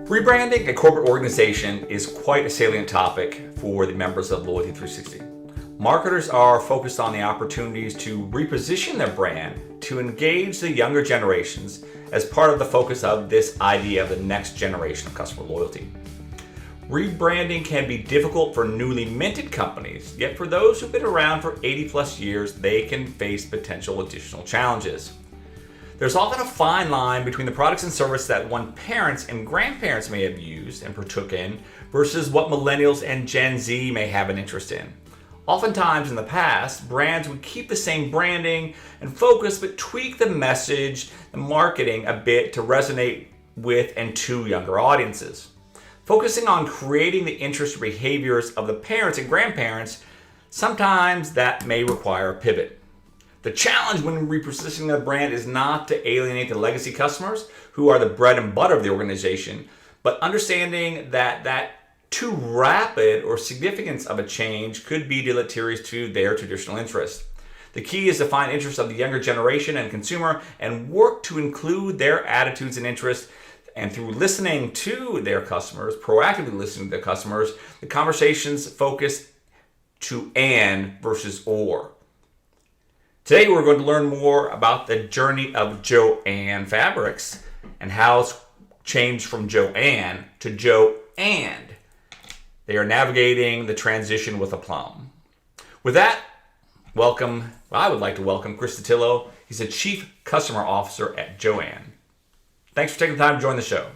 Rebranding a corporate organization is quite a salient topic for the members of Loyalty 360. Marketers are focused on the opportunities to reposition their brand to engage the younger generations as part of the focus of this idea of the next generation of customer loyalty. Rebranding can be difficult for newly minted companies, yet for those who've been around for 80 plus years, they can face potential additional challenges. There's often a fine line between the products and services that parents and grandparents may have used and partook in versus what millennials and Gen Z may have an interest in. Oftentimes in the past, brands would keep the same branding and focus but tweak the message and marketing a bit to resonate with and to younger audiences. Focusing on creating the interest or behaviors of the parents and grandparents, sometimes that may require a pivot. The challenge when repositioning the brand is not to alienate the legacy customers who are the bread and butter of the organization, but understanding that too rapid or significance of a change could be deleterious to their traditional interests. The key is to find interests of the younger generation and consumer and work to include their attitudes and interests. And through listening to their customers, proactively listening to their customers, the conversations focus to and versus or. Today we're going to learn more about the journey of JOANN fabrics and how it's changed from JOANN to JOANN. They are navigating the transition with aplomb. With that, I would like to welcome Chris DiTullio. He's the Chief Customer Officer at JOANN. Thanks for taking the time to join the show.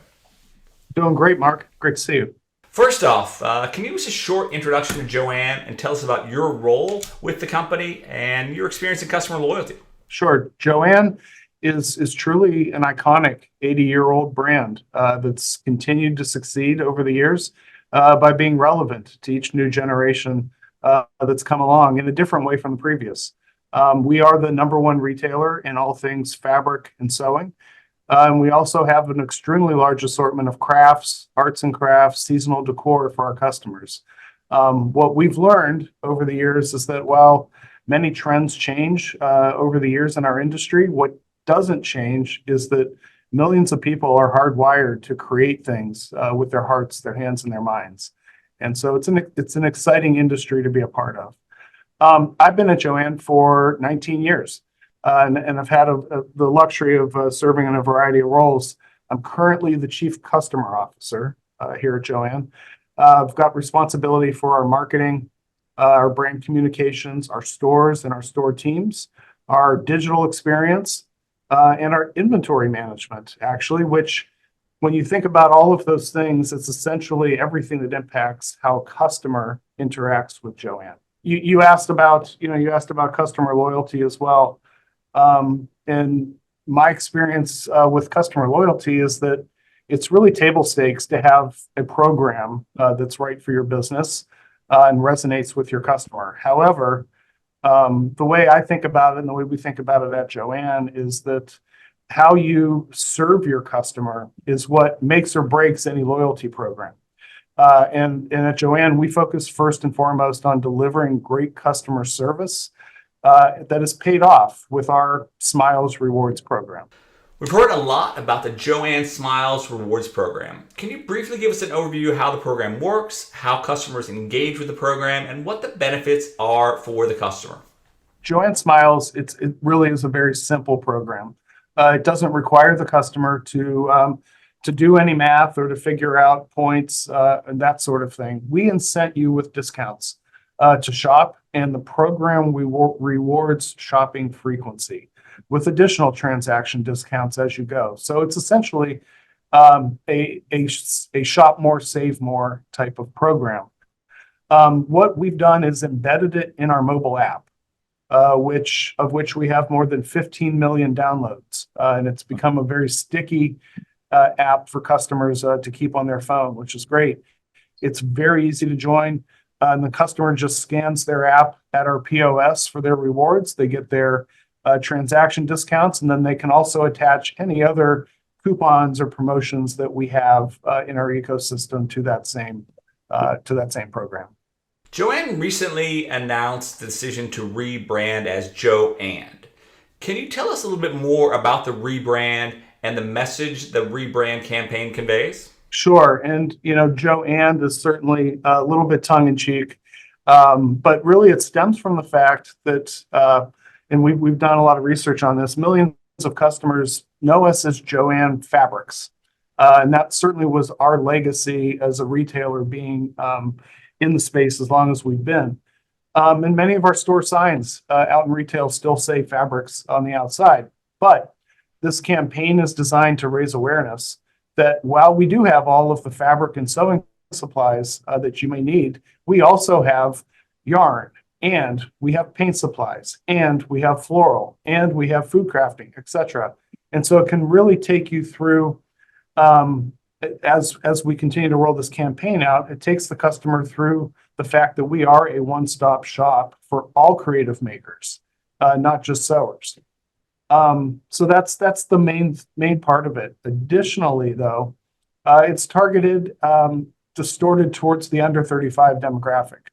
Doing great, Mark. Great to see you. First off, can you give us a short introduction to JOANN and tell us about your role with the company and your experience in customer loyalty? Sure. JOANN is truly an iconic 80-year-old brand that's continued to succeed over the years by being relevant to each new generation that's come along in a different way from the previous. We are the number one retailer in all things fabric and sewing. And we also have an extremely large assortment of crafts, arts and crafts, seasonal decor for our customers. What we've learned over the years is that while many trends change over the years in our industry, what doesn't change is that millions of people are hardwired to create things with their hearts, their hands, and their minds. And so it's an exciting industry to be a part of. I've been at JOANN for 19 years. And I've had the luxury of serving in a variety of roles. I'm currently the Chief Customer Officer here at JOANN. I've got responsibility for our marketing, our brand communications, our stores and our store teams, our digital experience, and our inventory management, actually, which when you think about all of those things, it's essentially everything that impacts how a customer interacts with JOANN. You asked about customer loyalty as well. And my experience with customer loyalty is that it's really table stakes to have a program that's right for your business and resonates with your customer. However, the way I think about it and the way we think about it at JOANN is that how you serve your customer is what makes or breaks any loyalty program. And at JOANN, we focus first and foremost on delivering great customer service that is paid off with our Smiles Rewards program. We've heard a lot about the JOANN Smiles Rewards program. Can you briefly give us an overview of how the program works, how customers engage with the program, and what the benefits are for the customer? JOANN Smiles, it really is a very simple program. It doesn't require the customer to do any math or to figure out points and that sort of thing. We incent you with discounts to shop, and the program rewards shopping frequency with additional transaction discounts as you go. So it's essentially a shop more, save more type of program. What we've done is embedded it in our mobile app, of which we have more than 15 million downloads, and it's become a very sticky app for customers to keep on their phone, which is great. It's very easy to join. And the customer just scans their app at our POS for their rewards. They get their transaction discounts, and then they can also attach any other coupons or promotions that we have in our ecosystem to that same program. JOANN recently announced the decision to rebrand as JOANN. Can you tell us a little bit more about the rebrand and the message the rebrand campaign conveys? Sure. And, JOANN is certainly a little bit tongue in cheek. But really it stems from the fact that, and we've done a lot of research on this, millions of customers know us as JOANN Fabrics. And that certainly was our legacy as a retailer being in the space as long as we've been. And many of our store signs out in retail still say fabrics on the outside. But this campaign is designed to raise awareness that while we do have all of the fabric and sewing supplies that you may need, we also have yarn, and we have paint supplies, and we have floral, and we have food crafting, etc. And so it can really take you through, as we continue to roll this campaign out, it takes the customer through the fact that we are a one-stop shop for all creative makers, not just sewers. So that's the main part of it. Additionally, though, it's targeted, distorted towards the under 35 demographic.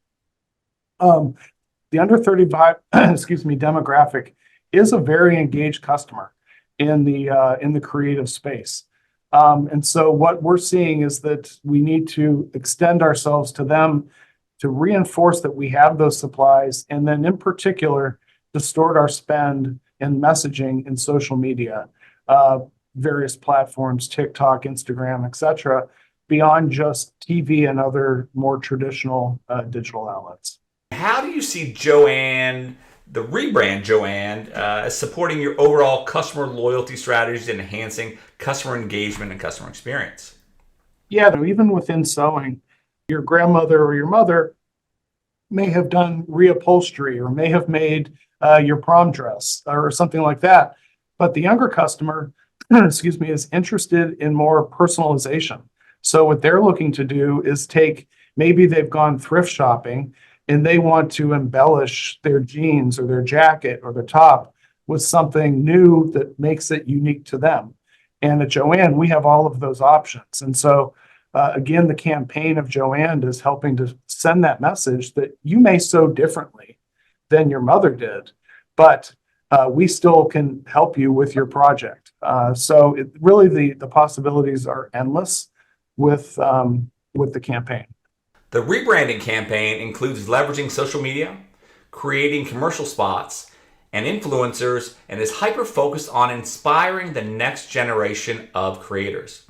The under 35, excuse me, demographic is a very engaged customer in the creative space. And so what we're seeing is that we need to extend ourselves to them to reinforce that we have those supplies, and then in particular, distort our spend and messaging in social media, various platforms, TikTok, Instagram, etc., beyond just TV and other more traditional digital outlets. How do you see JOANN, the rebrand JOANN, as supporting your overall customer loyalty strategies and enhancing customer engagement and customer experience? Yeah, even within sewing, your grandmother or your mother may have done reupholstery or may have made your prom dress or something like that. But the younger customer, excuse me, is interested in more personalization. So what they're looking to do is maybe they've gone thrift shopping and they want to embellish their jeans or their jacket or their top with something new that makes it unique to them. And at JOANN, we have all of those options. And so again, the campaign of JOANN is helping to send that message that you may sew differently than your mother did, but we still can help you with your project. So really the possibilities are endless with the campaign. The rebranding campaign includes leveraging social media, creating commercial spots and influencers, and is hyper-focused on inspiring the next generation of creators.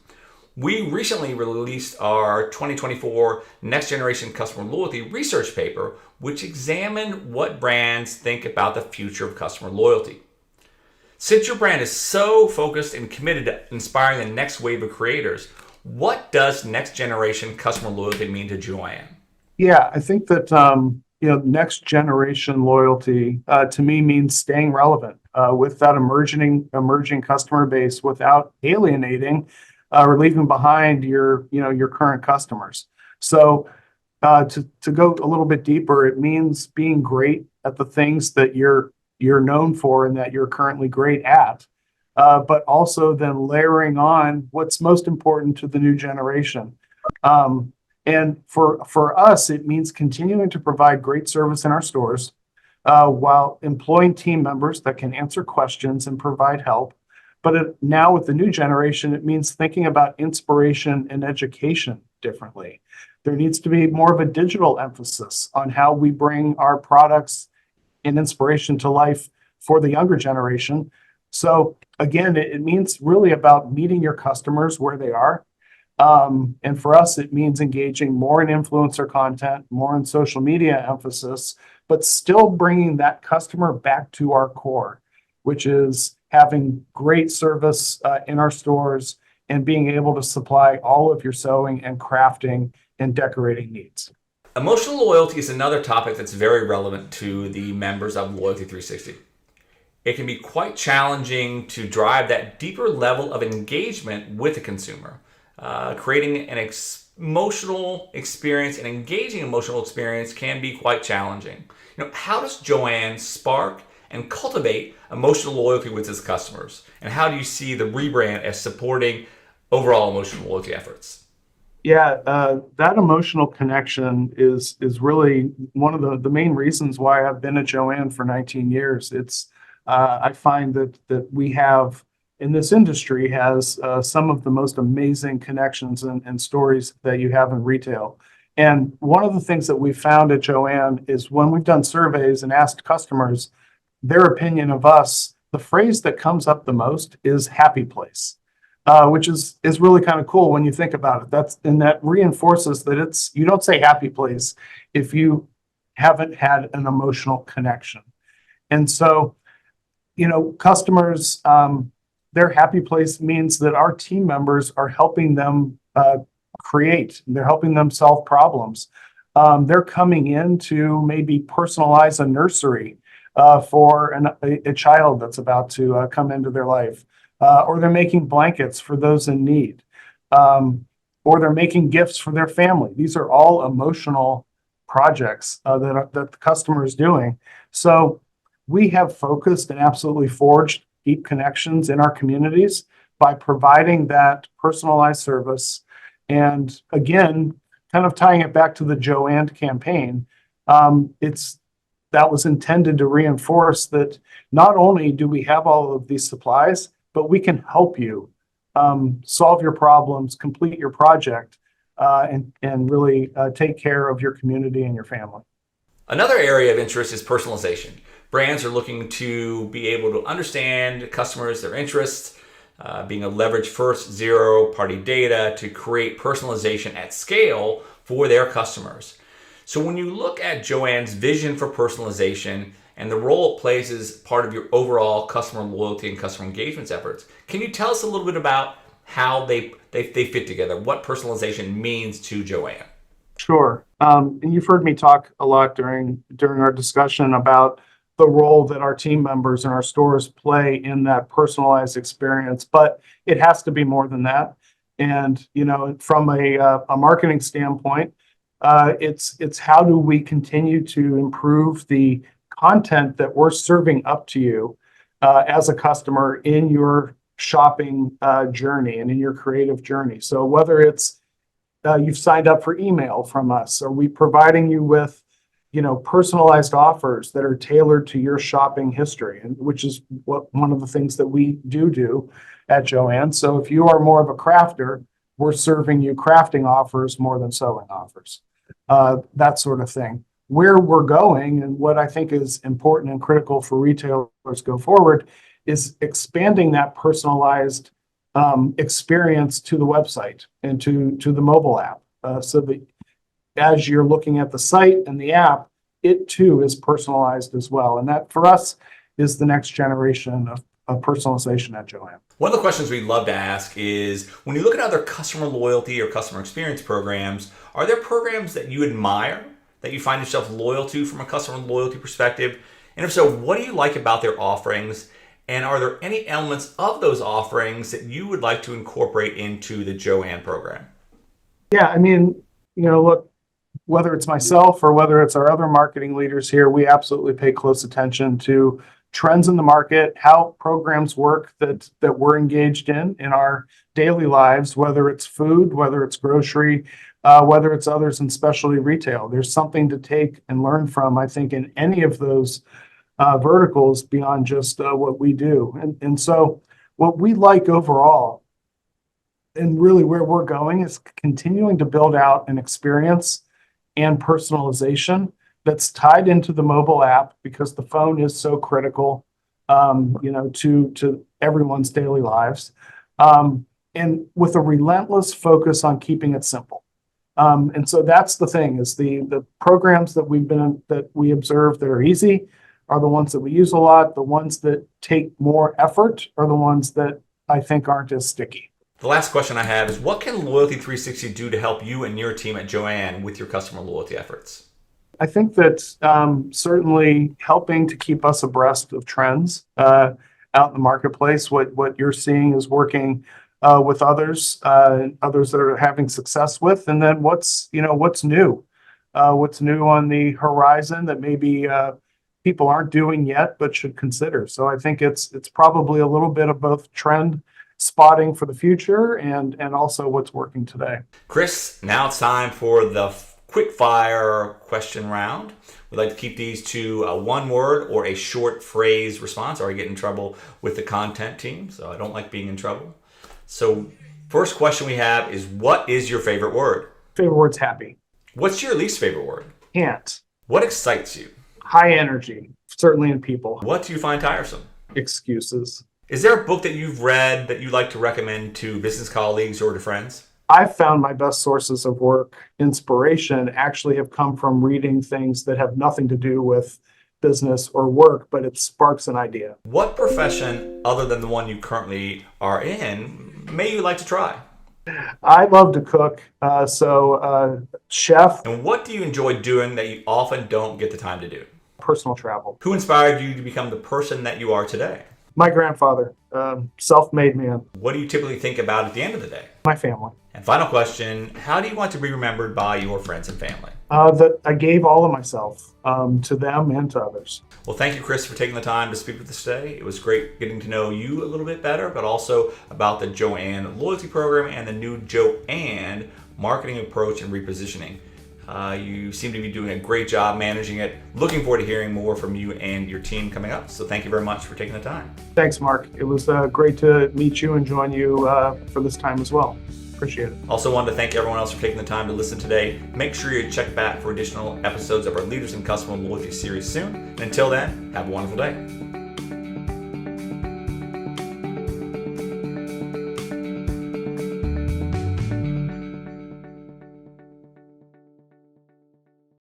We recently released our 2024 Next Generation Customer Loyalty research paper, which examined what brands think about the future of customer loyalty. Since your brand is so focused and committed to inspiring the next wave of creators, what does next generation customer loyalty mean to JOANN? Yeah, I think that next generation loyalty to me means staying relevant with that emerging customer base without alienating or leaving behind your current customers. So to go a little bit deeper, it means being great at the things that you're known for and that you're currently great at. But also then layering on what's most important to the new generation. And for us, it means continuing to provide great service in our stores while employing team members that can answer questions and provide help. But now with the new generation, it means thinking about inspiration and education differently. There needs to be more of a digital emphasis on how we bring our products and inspiration to life for the younger generation. So again, it means really about meeting your customers where they are. And for us, it means engaging more in influencer content, more in social media emphasis, but still bringing that customer back to our core, which is having great service in our stores and being able to supply all of your sewing and crafting and decorating needs. Emotional loyalty is another topic that's very relevant to the members of Loyalty 360. It can be quite challenging to drive that deeper level of engagement with the consumer. Creating an emotional experience, an engaging emotional experience can be quite challenging. How does JOANN spark and cultivate emotional loyalty with its customers? And how do you see the rebrand as supporting overall emotional loyalty efforts? Yeah, that emotional connection is really one of the main reasons why I've been at JOANN for 19 years. I find that we have in this industry has some of the most amazing connections and stories that you have in retail. And one of the things that we found at JOANN is when we've done surveys and asked customers their opinion of us, the phrase that comes up the most is happy place, which is really kind of cool when you think about it. That reinforces that you don't say happy place if you haven't had an emotional connection. And so, customers, their happy place means that our team members are helping them create, they're helping them solve problems. They're coming in to maybe personalize a nursery for a child that's about to come into their life, or they're making blankets for those in need, or they're making gifts for their family. These are all emotional projects that the customer is doing. So we have focused and absolutely forged deep connections in our communities by providing that personalized service. And again, kind of tying it back to the JOANN campaign, that was intended to reinforce that not only do we have all of these supplies, but we can help you solve your problems, complete your project, and really take care of your community and your family. Another area of interest is personalization. Brands are looking to be able to understand customers, their interests, being able to leverage first zero-party data to create personalization at scale for their customers. So when you look at JOANN's vision for personalization and the role it plays as part of your overall customer loyalty and customer engagement efforts, can you tell us a little bit about how they fit together, what personalization means to JOANN? Sure. And you've heard me talk a lot during our discussion about the role that our team members in our stores play in that personalized experience, but it has to be more than that. And, from a marketing standpoint, it's how do we continue to improve the content that we're serving up to you as a customer in your shopping journey and in your creative journey. So whether it's you've signed up for email from us, are we providing you with personalized offers that are tailored to your shopping history, and which is one of the things that we do at JOANN. So if you are more of a crafter, we're serving you crafting offers more than sewing offers, that sort of thing. Where we're going and what I think is important and critical for retailers go forward is expanding that personalized experience to the website and to the mobile app, so that as you're looking at the site and the app, it too is personalized as well. And that for us is the next generation of personalization at JOANN. One of the questions we'd love to ask is, when you look at other customer loyalty or customer experience programs, are there programs that you admire, that you find yourself loyal to from a customer loyalty perspective? And if so, what do you like about their offerings? And are there any elements of those offerings that you would like to incorporate into the JOANN program? Yeah, I mean, look, whether it's myself or whether it's our other marketing leaders here, we absolutely pay close attention to trends in the market, how programs work that we're engaged in our daily lives, whether it's food, whether it's grocery, whether it's others in specialty retail. There's something to take and learn from, I think, in any of those verticals beyond just what we do. And so what we like overall, and really where we're going, is continuing to build out an experience and personalization that's tied into the mobile app, because the phone is so critical, to everyone's daily lives, and with a relentless focus on keeping it simple. And so that's the thing, is the programs that we observe that are easy are the ones that we use a lot. The ones that take more effort are the ones that I think aren't as sticky. The last question I have is, what can Loyalty 360 do to help you and your team at JOANN with your customer loyalty efforts? I think that certainly helping to keep us abreast of trends out in the marketplace, what you're seeing is working with others that are having success with, and then what's new on the horizon that maybe people aren't doing yet but should consider. So I think it's probably a little bit of both trend spotting for the future and also what's working today. Chris, now it's time for the quick fire question round. We like to keep these to a one word or a short phrase response, or I get in trouble with the content team, so I don't like being in trouble. So first question we have is, what is your favorite word? Favorite word's happy. What's your least favorite word? Can't. What excites you? High energy, certainly in people. What do you find tiresome? Excuses. Is there a book that you've read that you'd like to recommend to business colleagues or to friends? I've found my best sources of work inspiration actually have come from reading things that have nothing to do with business or work, but it sparks an idea. What profession, other than the one you currently are in, may you like to try? I love to cook, chef, And what do you enjoy doing that you often don't get the time to do? personal travel. Who inspired you to become the person that you are today? My grandfather, self-made man. What do you typically think about at the end of the day? My family. And final question, how do you want to be remembered by your friends and family? That I gave all of myself to them and to others. Well, thank you, Chris, for taking the time to speak with us today. It was great getting to know you a little bit better, but also about the JOANN loyalty program and the new JOANN marketing approach and repositioning. You seem to be doing a great job managing it. Looking forward to hearing more from you and your team coming up. So thank you very much for taking the time. Thanks, Mark. It was great to meet you and join you for this time as well. Appreciate it. Also wanted to thank everyone else for taking the time to listen today. Make sure you check back for additional episodes of our Leaders in Customer Loyalty series soon. And until then, have a wonderful day.